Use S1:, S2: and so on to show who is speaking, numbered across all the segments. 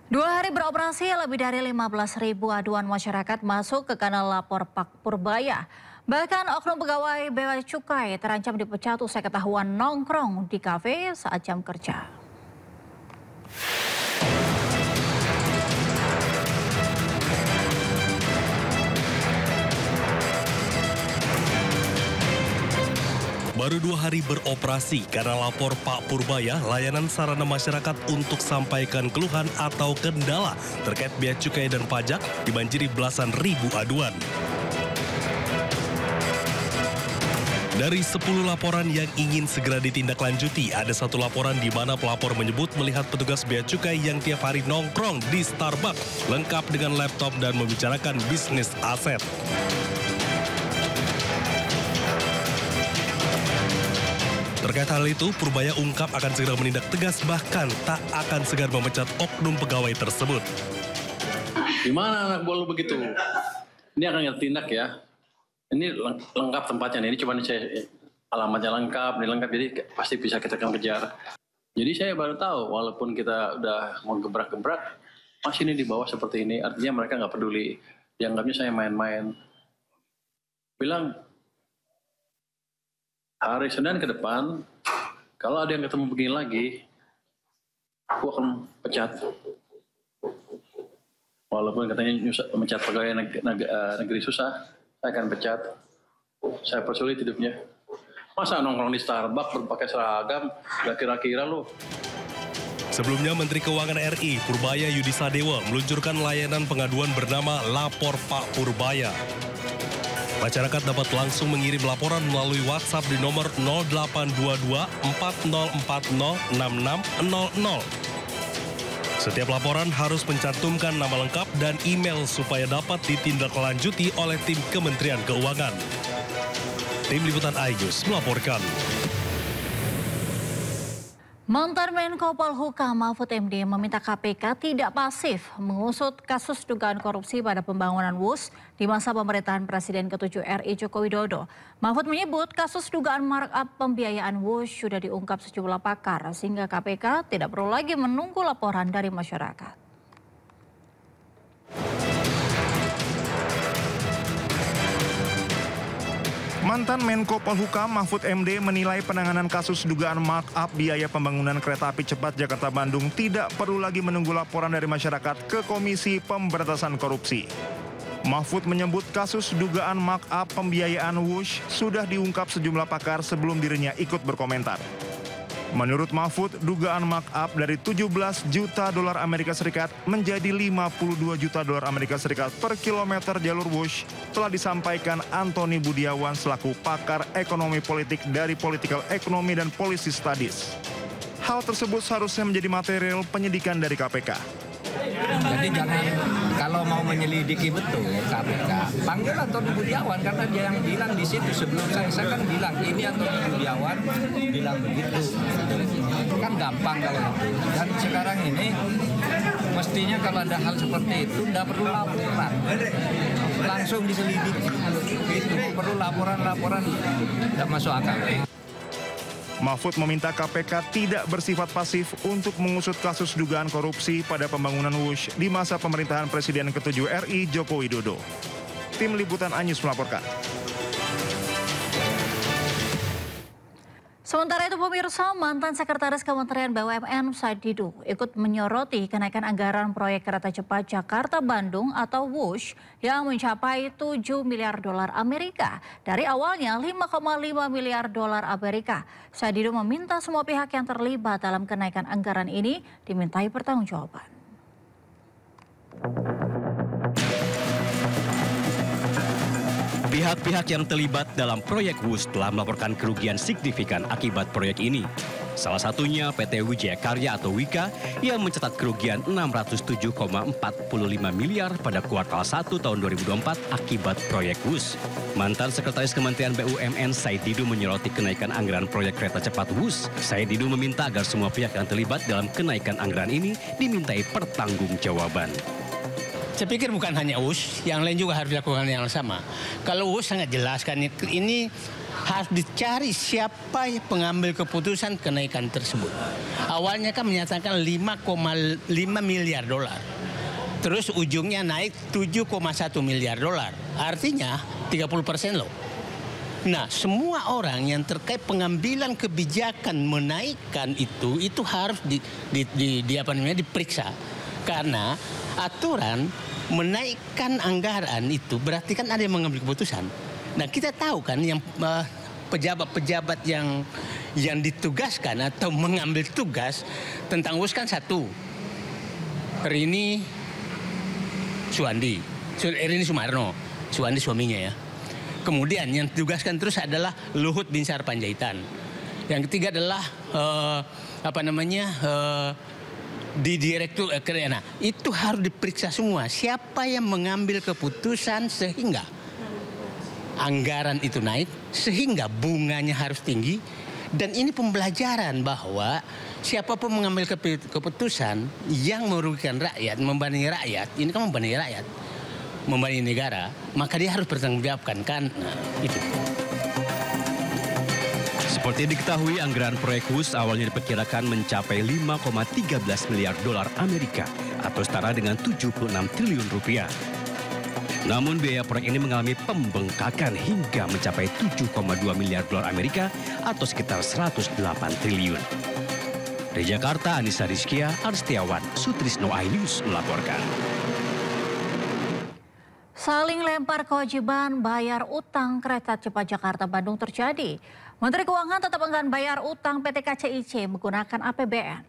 S1: 2 hari beroperasi, lebih dari 15.000 aduan masyarakat masuk ke kanal lapor Pak Purbaya. Bahkan oknum pegawai Bea Cukai terancam dipecat usai ketahuan nongkrong di kafe saat jam kerja.
S2: Baru 2 hari beroperasi, kanal lapor Pak Purbaya, layanan sarana masyarakat untuk sampaikan keluhan atau kendala terkait bea cukai dan pajak dibanjiri belasan ribu aduan. Dari 10 laporan yang ingin segera ditindaklanjuti, ada 1 laporan di mana pelapor menyebut melihat petugas bea cukai yang tiap hari nongkrong di Starbucks, lengkap dengan laptop dan membicarakan bisnis aset. Terkait hal itu, Purbaya ungkap akan segera menindak tegas, bahkan tak akan segan memecat oknum pegawai tersebut.
S3: Gimana anak buah lu begitu? Ini akan kita tindak ya. Ini lengkap tempatnya nih. Ini cuma saya alamatnya lengkap, ini lengkap, jadi pasti bisa kita akan kejar. Jadi saya baru tahu, walaupun kita udah mau gebrak-gebrak, masih ini di bawah seperti ini. Artinya mereka nggak peduli. Dianggapnya saya main-main. Bilang, hari Senin ke depan, kalau ada yang ketemu begini lagi, aku akan pecat. Walaupun katanya mecat pegawai negeri susah, saya akan pecat. Saya persulit hidupnya. Masa nongkrong di Starbucks berpakai seragam, gak kira-kira loh.
S2: Sebelumnya, Menteri Keuangan RI, Purbaya Yudi Sadewa, meluncurkan layanan pengaduan bernama Lapor Pak Purbaya. Masyarakat dapat langsung mengirim laporan melalui WhatsApp di nomor 0822 4040 6600. Setiap laporan harus mencantumkan nama lengkap dan email supaya dapat ditindaklanjuti oleh tim Kementerian Keuangan. Tim Liputan iNews melaporkan.
S1: Mantan Menko Polhukam Mahfud MD meminta KPK tidak pasif mengusut kasus dugaan korupsi pada pembangunan WUS di masa pemerintahan Presiden ke-7 RI Joko Widodo. Mahfud menyebut kasus dugaan markup pembiayaan WUS sudah diungkap sejumlah pakar sehingga KPK tidak perlu lagi menunggu laporan dari masyarakat.
S4: Mantan Menko Polhukam Mahfud MD menilai penanganan kasus dugaan markup biaya pembangunan kereta api cepat Jakarta-Bandung tidak perlu lagi menunggu laporan dari masyarakat ke Komisi Pemberantasan Korupsi. Mahfud menyebut kasus dugaan markup pembiayaan WUS sudah diungkap sejumlah pakar sebelum dirinya ikut berkomentar. Menurut Mahfud, dugaan markup dari 17 juta dolar Amerika Serikat menjadi 52 juta dolar Amerika Serikat per kilometer jalur WUS telah disampaikan Antoni Budiawan selaku pakar ekonomi politik dari Political Economy dan Policy Studies. Hal tersebut seharusnya menjadi material penyidikan dari KPK.
S5: Jadi jangan, kalau mau menyelidiki betul KPK, panggil Antoni Budiawan karena dia yang bilang di situ sebelum saya kan bilang ini Antoni Budiawan bilang begitu. Kan gampang kalau itu. Dan sekarang ini mestinya kalau ada hal seperti itu tidak perlu laporan, langsung diselidiki. Itu perlu laporan tidak masuk akal.
S4: Mahfud meminta KPK tidak bersifat pasif untuk mengusut kasus dugaan korupsi pada pembangunan WUS di masa pemerintahan Presiden ke-7 RI Joko Widodo. Tim Liputan iNews melaporkan.
S1: Sementara itu pemirsa, mantan Sekretaris Kementerian BUMN Said Didu ikut menyoroti kenaikan anggaran proyek kereta cepat Jakarta-Bandung atau WUS yang mencapai 7 miliar dolar Amerika dari awalnya 5,5 miliar dolar Amerika. Said Didu meminta semua pihak yang terlibat dalam kenaikan anggaran ini dimintai pertanggungjawaban.
S6: Pihak-pihak yang terlibat dalam proyek WUS telah melaporkan kerugian signifikan akibat proyek ini. Salah satunya PT Wijaya Karya atau Wika yang mencatat kerugian 607,45 miliar pada kuartal 1 tahun 2024 akibat proyek WUS. Mantan Sekretaris Kementerian BUMN Said Didu menyoroti kenaikan anggaran proyek kereta cepat WUS. Said Didu meminta agar semua pihak yang terlibat dalam kenaikan anggaran ini dimintai pertanggungjawaban.
S7: Saya pikir bukan hanya UUS, yang lain juga harus dilakukan yang sama. Kalau UUS sangat jelas kan ini harus dicari siapa yang pengambil keputusan kenaikan tersebut. Awalnya kan menyatakan 5,5 miliar dolar. Terus ujungnya naik 7,1 miliar dolar. Artinya 30% loh. Nah, semua orang yang terkait pengambilan kebijakan menaikkan itu harus diperiksa. Karena aturan menaikkan anggaran itu berarti kan ada yang mengambil keputusan. Nah, kita tahu kan yang pejabat-pejabat yang ditugaskan atau mengambil tugas tentang UUS kan satu. Rini Sumarno, Suwandi suaminya ya. Kemudian yang ditugaskan terus adalah Luhut Binsar Panjaitan. Yang ketiga adalah di direktur nah, itu harus diperiksa semua siapa yang mengambil keputusan sehingga anggaran itu naik, sehingga bunganya harus tinggi. Dan ini pembelajaran bahwa siapapun mengambil keputusan yang merugikan rakyat, membebani rakyat, ini kan membebani rakyat, membebani negara, maka dia harus bertanggungjawabkan kan. Nah, itu.
S6: Seperti diketahui, anggaran proyek WUS awalnya diperkirakan mencapai 5,13 miliar dolar Amerika atau setara dengan 76 triliun rupiah. Namun biaya proyek ini mengalami pembengkakan hingga mencapai 7,2 miliar dolar Amerika atau sekitar 108 triliun. Dari Jakarta, Anissa Rizkia, Arstiawan, Sutrisno iNews melaporkan.
S1: Saling lempar kewajiban bayar utang kereta cepat Jakarta-Bandung terjadi. Menteri Keuangan tetap enggan bayar utang PT KCIC menggunakan APBN.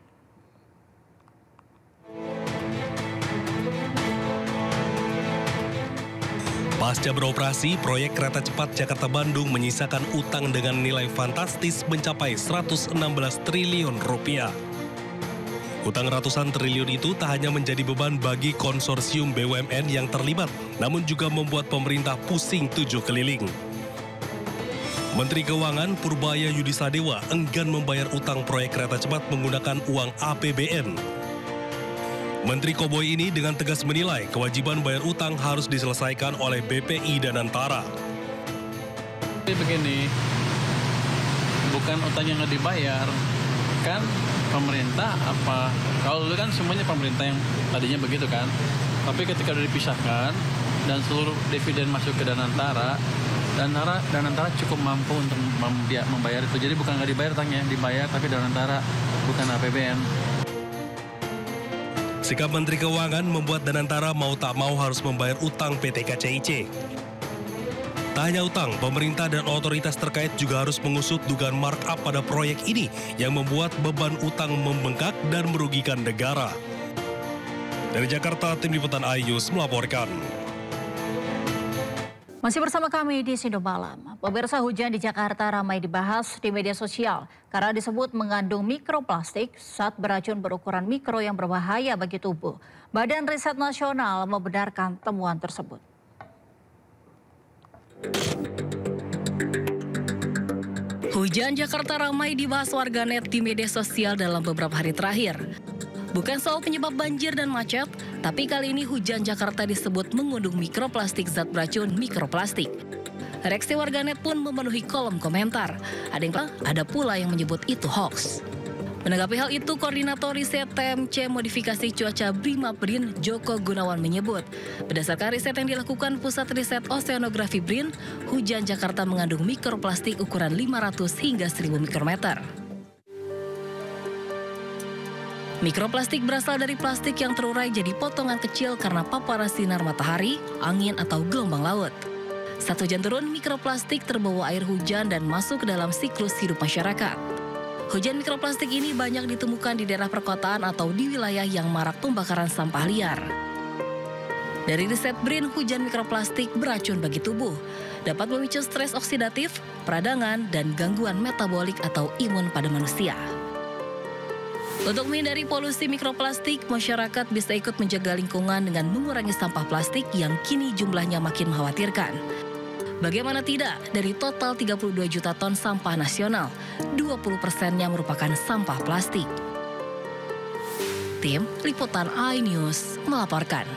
S2: Pasca beroperasi, proyek kereta cepat Jakarta-Bandung menyisakan utang dengan nilai fantastis mencapai 116 triliun rupiah. Utang ratusan triliun itu tak hanya menjadi beban bagi konsorsium BUMN yang terlibat, namun juga membuat pemerintah pusing tujuh keliling. Menteri Keuangan Purbaya Yudisadewa enggan membayar utang proyek kereta cepat menggunakan uang APBN. Menteri Koboi ini dengan tegas menilai kewajiban bayar utang harus diselesaikan oleh BPI dan Antara.
S3: Begini, bukan utang yang nggak dibayar, kan pemerintah apa? Kalau dulu kan semuanya pemerintah yang tadinya begitu kan, tapi ketika udah dipisahkan dan seluruh dividen masuk ke Danantara, Danantara cukup mampu untuk membayar itu. Jadi bukan nggak dibayar utangnya, dibayar tapi Danantara bukan APBN.
S2: Sikap Menteri Keuangan membuat Danantara mau tak mau harus membayar utang PT KCIC. Tak hanya utang, pemerintah dan otoritas terkait juga harus mengusut dugaan markup pada proyek ini yang membuat beban utang membengkak dan merugikan negara. Dari Jakarta, Tim Liputan iNews melaporkan.
S1: Masih bersama kami di Sido Malam. Pemirsa, hujan di Jakarta ramai dibahas di media sosial karena disebut mengandung mikroplastik zat beracun berukuran mikro yang berbahaya bagi tubuh. Badan Riset Nasional membenarkan temuan tersebut.
S8: Hujan Jakarta ramai dibahas warganet di media sosial dalam beberapa hari terakhir. Bukan soal penyebab banjir dan macet, tapi kali ini hujan Jakarta disebut mengandung mikroplastik zat beracun mikroplastik. Reaksi warganet pun memenuhi kolom komentar. Ada pula yang menyebut itu hoax. Menanggapi hal itu, Koordinator Riset TMC Modifikasi Cuaca BRIN Joko Gunawan menyebut, berdasarkan riset yang dilakukan Pusat Riset Oseanografi BRIN, hujan Jakarta mengandung mikroplastik ukuran 500 hingga 1000 mikrometer. Mikroplastik berasal dari plastik yang terurai jadi potongan kecil karena paparan sinar matahari, angin, atau gelombang laut. Saat hujan turun, mikroplastik terbawa air hujan dan masuk ke dalam siklus hidup masyarakat. Hujan mikroplastik ini banyak ditemukan di daerah perkotaan atau di wilayah yang marak pembakaran sampah liar. Dari riset BRIN, hujan mikroplastik beracun bagi tubuh, dapat memicu stres oksidatif, peradangan, dan gangguan metabolik atau imun pada manusia. Untuk menghindari polusi mikroplastik, masyarakat bisa ikut menjaga lingkungan dengan mengurangi sampah plastik yang kini jumlahnya makin mengkhawatirkan. Bagaimana tidak, dari total 32 juta ton sampah nasional, 20%-nya merupakan sampah plastik. Tim Liputan iNews melaporkan.